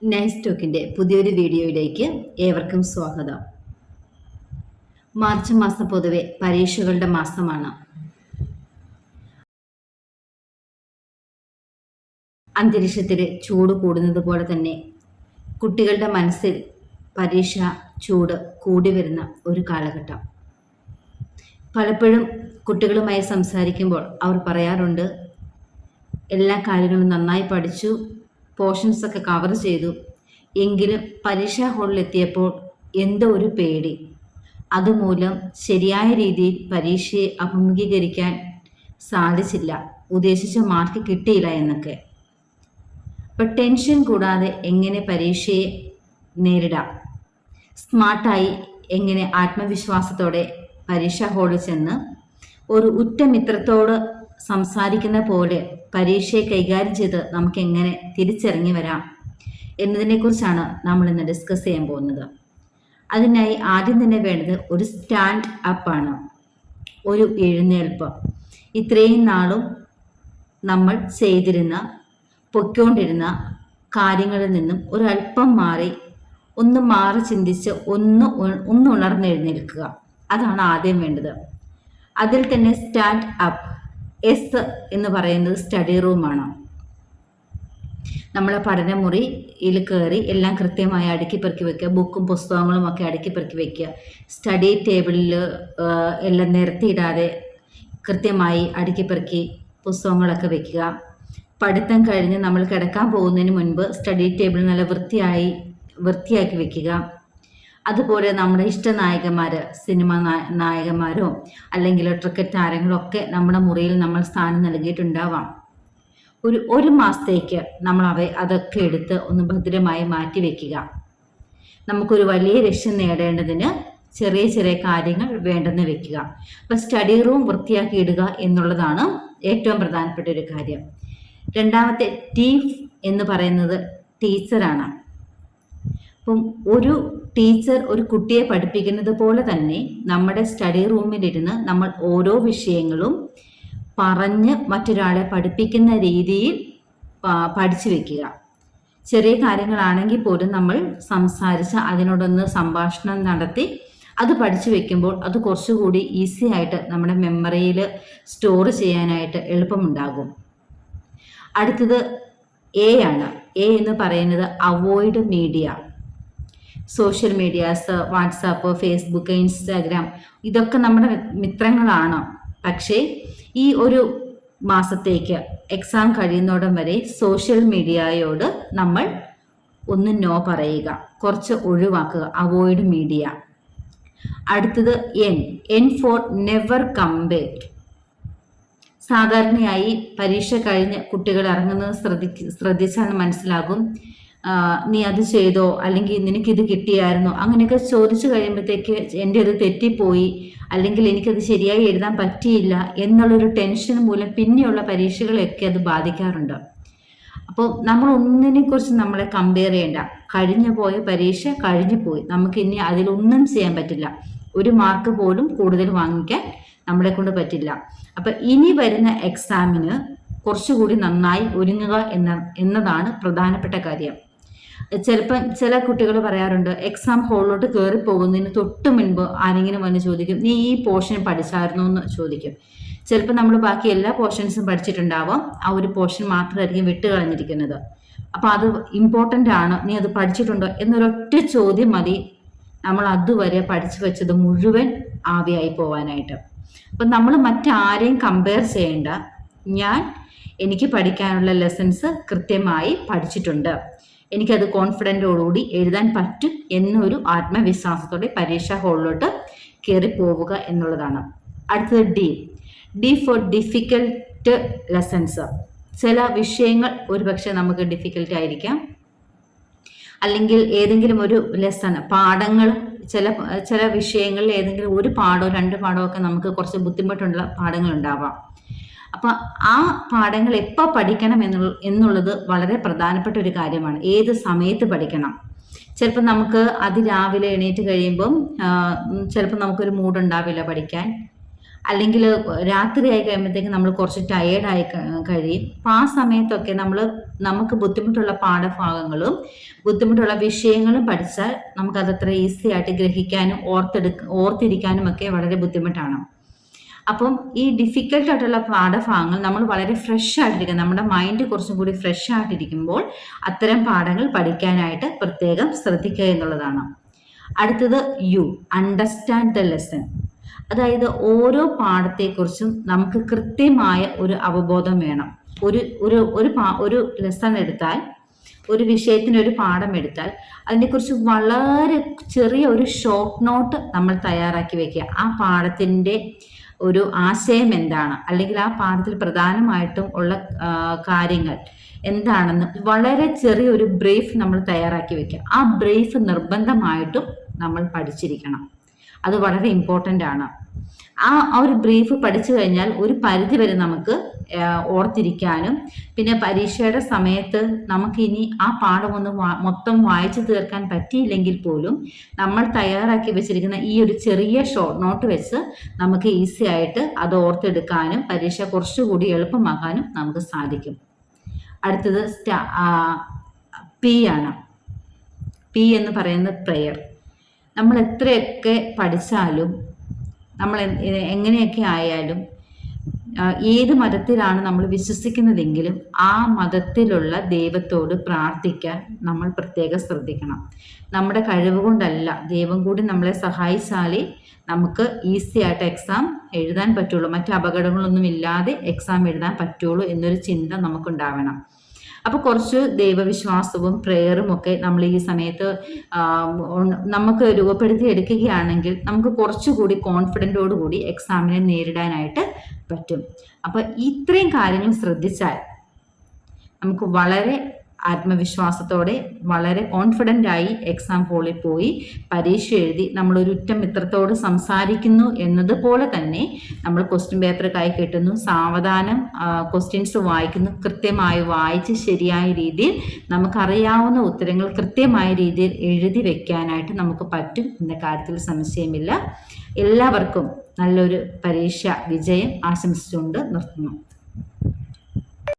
Nice ടോക്കിൻ്റെ പുതിയൊരു വീഡിയോയിലേക്ക് ഏവർക്കും സ്വാഗതം. മാർച്ച് മാസം പൊതുവെ പരീക്ഷകളുടെ മാസമാണ്. അന്തരീക്ഷത്തിൽ ചൂട് കൂടുന്നത് പോലെ തന്നെ കുട്ടികളുടെ മനസ്സിൽ പരീക്ഷ ചൂട് കൂടി വരുന്ന ഒരു കാലഘട്ടം. പലപ്പോഴും കുട്ടികളുമായി സംസാരിക്കുമ്പോൾ അവർ പറയാറുണ്ട്, എല്ലാ കാര്യങ്ങളും നന്നായി പഠിച്ചു, പോർഷൻസ് ഒക്കെ കവർ ചെയ്തു, എങ്കിലും പരീക്ഷാ ഹാളിലെത്തിയപ്പോൾ എന്തോ ഒരു പേടി, അതുമൂലം ശരിയായ രീതിയിൽ പരീക്ഷയെ അഭിമുഖീകരിക്കാൻ സാധിച്ചില്ല, ഉദ്ദേശിച്ച മാർക്ക് കിട്ടിയില്ല എന്നൊക്കെ. അപ്പം ടെൻഷൻ കൂടാതെ എങ്ങനെ പരീക്ഷയെ നേരിടാം, സ്മാർട്ടായി എങ്ങനെ ആത്മവിശ്വാസത്തോടെ പരീക്ഷാ ഹാളിൽ ചെന്ന് ഒരു ഉറ്റ മിത്രത്തോട് സംസാരിക്കുന്ന പോലെ പരീക്ഷയെ കൈകാര്യം ചെയ്ത് നമുക്ക് എങ്ങനെ തിരിച്ചിറങ്ങി വരാം എന്നതിനെക്കുറിച്ചാണ് നമ്മൾ ഇന്ന് ഡിസ്കസ് ചെയ്യാൻ പോകുന്നത്. അതിനായി ആദ്യം തന്നെ വേണ്ടത് ഒരു സ്റ്റാൻഡ് അപ്പാണ്, ഒരു എഴുന്നേൽപ്പ്. ഇത്രയും നാളും നമ്മൾ ചെയ്തിരുന്ന പൊയ്ക്കൊണ്ടിരുന്ന കാര്യങ്ങളിൽ നിന്നും ഒരല്പം മാറി ചിന്തിച്ച് ഒന്ന് ഉണർന്നെഴുന്നേൽക്കുക. അതാണ് ആദ്യം വേണ്ടത്. അതിൽ തന്നെ സ്റ്റാൻഡ് അപ്പ്, എസ് എന്ന് പറയുന്നത് സ്റ്റഡി റൂമാണ്. നമ്മളെ പഠനമുറിയിൽ കയറി എല്ലാം കൃത്യമായി അടുക്കി പെറുക്കി വെക്കുക, ബുക്കും പുസ്തകങ്ങളും ഒക്കെ അടുക്കി പെറുക്കി വെക്കുക. സ്റ്റഡി ടേബിളിൽ എല്ലാം നിരത്തിയിടാതെ കൃത്യമായി അടുക്കി പെറുക്കി പുസ്തകങ്ങളൊക്കെ വെക്കുക. പഠിത്തം കഴിഞ്ഞ് നമ്മൾ കിടക്കാൻ പോകുന്നതിന് മുൻപ് സ്റ്റഡി ടേബിൾ നല്ല വൃത്തിയാക്കി വെക്കുക. അതുപോലെ നമ്മുടെ ഇഷ്ടനായകന്മാർ, സിനിമ നായകന്മാരോ അല്ലെങ്കിൽ ക്രിക്കറ്റ് താരങ്ങളോ ഒക്കെ നമ്മുടെ മുറിയിൽ നമ്മൾ സ്ഥാനം നൽകിയിട്ടുണ്ടാവാം. ഒരു മാസത്തേക്ക് നമ്മൾ അതൊക്കെ എടുത്ത് ഒന്ന് ഭദ്രമായി മാറ്റി വെക്കുക. നമുക്കൊരു വലിയ ലക്ഷ്യം നേടേണ്ടതിന് ചെറിയ ചെറിയ കാര്യങ്ങൾ വേണ്ടെന്ന് വെക്കുക. അപ്പം സ്റ്റഡി റൂം വൃത്തിയാക്കി ഇടുക എന്നുള്ളതാണ് ഏറ്റവും പ്രധാനപ്പെട്ട ഒരു കാര്യം. രണ്ടാമത്തെ ടീഫ് എന്ന് പറയുന്നത് ടീച്ചറാണ്. അപ്പം ഒരു ടീച്ചർ ഒരു കുട്ടിയെ പഠിപ്പിക്കുന്നത് പോലെ തന്നെ നമ്മുടെ സ്റ്റഡി റൂമിലിരുന്ന് നമ്മൾ ഓരോ വിഷയങ്ങളും പറഞ്ഞ് മറ്റൊരാളെ പഠിപ്പിക്കുന്ന രീതിയിൽ പഠിച്ചു വെക്കുക. ചെറിയ കാര്യങ്ങളാണെങ്കിൽ പോലും നമ്മൾ സംസാരിച്ച് അതിനോടൊന്ന് സംഭാഷണം നടത്തി അത് പഠിച്ചു വെക്കുമ്പോൾ അത് കുറച്ചുകൂടി ഈസി ആയിട്ട് നമ്മുടെ മെമ്മറിയിൽ സ്റ്റോർ ചെയ്യാനായിട്ട് എളുപ്പമുണ്ടാകും. അടുത്തത് എ ആണ്. എ എന്ന് പറയുന്നത് avoid media. Social medias, WhatsApp, Facebook, Instagram ഇതൊക്കെ നമ്മുടെ മിത്രങ്ങളാണ്. പക്ഷേ ഈ ഒരു മാസത്തേക്ക് എക്സാം കഴിയുന്നോടം വരെ സോഷ്യൽ മീഡിയയോട് നമ്മൾ ഒന്ന് നോ പറയുക, കുറച്ച് ഒഴിവാക്കുക, അവോയ്ഡ് മീഡിയ. അടുത്തത് എൻ ഫോർ നെവർ കമ്പയർ. സാധാരണയായി പരീക്ഷ കഴിഞ്ഞ് കുട്ടികൾ ഇറങ്ങുന്നത് ശ്രദ്ധിച്ചാൽ മനസ്സിലാകും, നീ അത് ചെയ്തോ, അല്ലെങ്കിൽ നിനക്കിത് കിട്ടിയായിരുന്നോ, അങ്ങനെയൊക്കെ ചോദിച്ചു കഴിയുമ്പോഴത്തേക്ക് എൻ്റെ അത് തെറ്റിപ്പോയി, അല്ലെങ്കിൽ എനിക്കത് ശരിയായി എഴുതാൻ പറ്റിയില്ല എന്നുള്ളൊരു ടെൻഷൻ മൂലം പിന്നെയുള്ള പരീക്ഷകളെയൊക്കെ അത് ബാധിക്കാറുണ്ട്. അപ്പോൾ നമ്മൾ ഒന്നിനെക്കുറിച്ച് നമ്മളെ കമ്പയർ ചെയ്യേണ്ട. കഴിഞ്ഞു പോയ പരീക്ഷ കഴിഞ്ഞു പോയി, നമുക്ക് ഇനി അതിലൊന്നും ചെയ്യാൻ പറ്റില്ല. ഒരു മാർക്ക് പോലും കൂടുതൽ വാങ്ങിക്കാൻ നമ്മളെ കൊണ്ട് പറ്റില്ല. അപ്പം ഇനി വരുന്ന എക്സാമിന് കുറച്ചുകൂടി നന്നായി ഒരുങ്ങുക എന്നതാണ് പ്രധാനപ്പെട്ട കാര്യം. ചിലപ്പോൾ ചില കുട്ടികൾ പറയാറുണ്ട്, എക്സാം ഹാളിലോട്ട് കയറി പോകുന്നതിന് തൊട്ട് മുൻപ് ആരെങ്കിലും വന്ന് ചോദിക്കും, നീ ഈ പോർഷൻ പഠിച്ചായിരുന്നോ എന്ന് ചോദിക്കും. ചിലപ്പോൾ നമ്മൾ ബാക്കി എല്ലാ പോർഷൻസും പഠിച്ചിട്ടുണ്ടാവാം, ആ ഒരു പോർഷൻ മാത്രമായിരിക്കും വിട്ട് കളഞ്ഞിരിക്കുന്നത്. അപ്പോൾ അത് ഇമ്പോർട്ടൻ്റ് ആണ്, നീ അത് പഠിച്ചിട്ടുണ്ടോ എന്നൊരൊറ്റ ചോദ്യം മതി നമ്മൾ അതുവരെ പഠിച്ചു വെച്ചത് മുഴുവൻ ആവിയായി പോവാനായിട്ട്. അപ്പം നമ്മൾ മറ്റാരെയും കമ്പയർ ചെയ്യേണ്ട. എനിക്ക് പഠിക്കാനുള്ള ലെസൺസ് കൃത്യമായി പഠിച്ചിട്ടുണ്ട്, എനിക്കത് കോൺഫിഡൻറ്റോടുകൂടി എഴുതാൻ പറ്റും എന്നൊരു ആത്മവിശ്വാസത്തോടെ പരീക്ഷാ ഹാളിലോട്ട് കയറി പോവുക എന്നുള്ളതാണ്. അടുത്തത് ഡി ഫോർ ഡിഫിക്കൽട്ട് ലെസൺസ്. ചില വിഷയങ്ങൾ ഒരുപക്ഷെ നമുക്ക് ഡിഫിക്കൽട്ട് ആയിരിക്കാം, അല്ലെങ്കിൽ ഏതെങ്കിലും ഒരു ലെസൺ, പാഠങ്ങൾ, ചില വിഷയങ്ങളിൽ ഏതെങ്കിലും ഒരു പാഠമോ രണ്ട് പാഠമോ ഒക്കെ നമുക്ക് കുറച്ച് ബുദ്ധിമുട്ടുള്ള പാഠങ്ങൾ ഉണ്ടാവാം. അപ്പം ആ പാഠങ്ങൾ എപ്പോൾ പഠിക്കണം എന്നുള്ളത് വളരെ പ്രധാനപ്പെട്ട ഒരു കാര്യമാണ്. ഏത് സമയത്ത് പഠിക്കണം. ചിലപ്പോൾ നമുക്ക് അതിരാവിലെ എണീറ്റ് കഴിയുമ്പം ചിലപ്പോൾ നമുക്കൊരു മൂഡ് ഉണ്ടാവില്ല പഠിക്കാൻ. അല്ലെങ്കിൽ രാത്രിയായി കഴിയുമ്പോഴത്തേക്കും നമ്മൾ കുറച്ച് ടയേർഡായി കഴിയും. അപ്പം ആ സമയത്തൊക്കെ നമുക്ക് ബുദ്ധിമുട്ടുള്ള പാഠഭാഗങ്ങളും ബുദ്ധിമുട്ടുള്ള വിഷയങ്ങളും പഠിച്ചാൽ നമുക്കതത്ര ഈസി ആയിട്ട് ഗ്രഹിക്കാനും ഓർത്തിരിക്കാനും ഒക്കെ വളരെ ബുദ്ധിമുട്ടാണ്. അപ്പം ഈ ഡിഫിക്കൽട്ട് ആയിട്ടുള്ള പാഠഭാഗങ്ങൾ നമ്മൾ വളരെ ഫ്രഷ് ആയിട്ടിരിക്കുക, നമ്മുടെ മൈൻഡ് കുറച്ചും കൂടി ഫ്രഷ് ആയിട്ടിരിക്കുമ്പോൾ അത്തരം പാഠങ്ങൾ പഠിക്കാനായിട്ട് പ്രത്യേകം ശ്രദ്ധിക്കുക എന്നുള്ളതാണ്. അടുത്തത് അണ്ടർസ്റ്റാൻഡ് ദ ലെസൺ. അതായത് ഓരോ പാഠത്തെക്കുറിച്ചും നമുക്ക് കൃത്യമായ ഒരു അവബോധം വേണം. ഒരു ലെസൺ എടുത്താൽ, ഒരു വിഷയത്തിന് ഒരു പാഠം എടുത്താൽ അതിനെക്കുറിച്ച് വളരെ ചെറിയ ഒരു ഷോർട്ട് നോട്ട് നമ്മൾ തയ്യാറാക്കി വെക്കുക. ആ പാഠത്തിൻ്റെ ഒരു ആശയം എന്താണ്, അല്ലെങ്കിൽ ആ പാഠത്തിൽ പ്രധാനമായിട്ടും ഉള്ള കാര്യങ്ങൾ എന്താണെന്ന് വളരെ ചെറിയൊരു ബ്രീഫ് നമ്മൾ തയ്യാറാക്കി വെക്കുക. ആ ബ്രീഫ് നിർബന്ധമായിട്ടും നമ്മൾ പഠിച്ചിരിക്കണം. അത് വളരെ ഇമ്പോർട്ടൻ്റ് ആണ്. ആ ഒരു ബ്രീഫ് പഠിച്ചു കഴിഞ്ഞാൽ ഒരു പരിധി വരെ നമുക്ക് ഓർത്തിരിക്കാനും, പിന്നെ പരീക്ഷയുടെ സമയത്ത് നമുക്കിനി ആ പാഠം മൊത്തം വായിച്ചു തീർക്കാൻ പറ്റിയില്ലെങ്കിൽ പോലും നമ്മൾ തയ്യാറാക്കി വെച്ചിരിക്കുന്ന ഈ ഒരു ചെറിയ ഷോർട്ട് നോട്ട് വെച്ച് നമുക്ക് ഈസി ആയിട്ട് അത് ഓർത്തെടുക്കാനും പരീക്ഷ കുറച്ചുകൂടി എളുപ്പമാക്കാനും നമുക്ക് സാധിക്കും. അടുത്തത് പി ആണ്. പി എന്ന് പറയുന്നത് പ്രെയർ. നമ്മൾ എത്രയൊക്കെ പഠിച്ചാലും, നമ്മൾ എങ്ങനെയൊക്കെ ആയാലും, ഏത് മതത്തിലാണ് നമ്മൾ വിശ്വസിക്കുന്നതെങ്കിലും ആ മതത്തിലുള്ള ദൈവത്തോട് പ്രാർത്ഥിക്കാൻ നമ്മൾ പ്രത്യേകം ശ്രദ്ധിക്കണം. നമ്മുടെ കഴിവ് കൊണ്ടല്ല, ദൈവം കൂടി നമ്മളെ സഹായിച്ചാലേ നമുക്ക് ഈസി ആയിട്ട് എക്സാം എഴുതാൻ പറ്റുള്ളൂ, മറ്റു അപകടങ്ങളൊന്നും ഇല്ലാതെ എക്സാം എഴുതാൻ പറ്റുള്ളൂ എന്നൊരു ചിന്ത നമുക്കുണ്ടാവണം. അപ്പോൾ കുറച്ച് ദൈവവിശ്വാസവും പ്രെയറും ഒക്കെ നമ്മൾ ഈ സമയത്ത് നമുക്ക് രൂപപ്പെടുത്തി എടുക്കുകയാണെങ്കിൽ നമുക്ക് കുറച്ചുകൂടി കോൺഫിഡൻറ്റോടുകൂടി എക്സാമിനെ നേരിടാനായിട്ട് പറ്റും. അപ്പോൾ ഇത്രയും കാര്യങ്ങൾ ശ്രദ്ധിച്ചാൽ നമുക്ക് വളരെ ആത്മവിശ്വാസത്തോടെ വളരെ കോൺഫിഡൻ്റ് ആയി എക്സാം ഹോളിൽ പോയി പരീക്ഷ എഴുതി നമ്മളൊരു ഉറ്റ മിത്രത്തോട് സംസാരിക്കുന്നു എന്നതുപോലെ തന്നെ നമ്മൾ ക്വസ്റ്റ്യൻ പേപ്പർ കൈ കിട്ടുന്നു, സാവധാനം ക്വസ്റ്റ്യൻസ് വായിക്കുന്നു, കൃത്യമായി വായിച്ച് ശരിയായ രീതിയിൽ നമുക്കറിയാവുന്ന ഉത്തരങ്ങൾ കൃത്യമായ രീതിയിൽ എഴുതി വെക്കാനായിട്ട് നമുക്ക് പറ്റും എന്ന കാര്യത്തിൽ സംശയമില്ല. എല്ലാവർക്കും നല്ലൊരു പരീക്ഷ വിജയം ആശംസിച്ചുകൊണ്ട് നിർത്തുന്നു.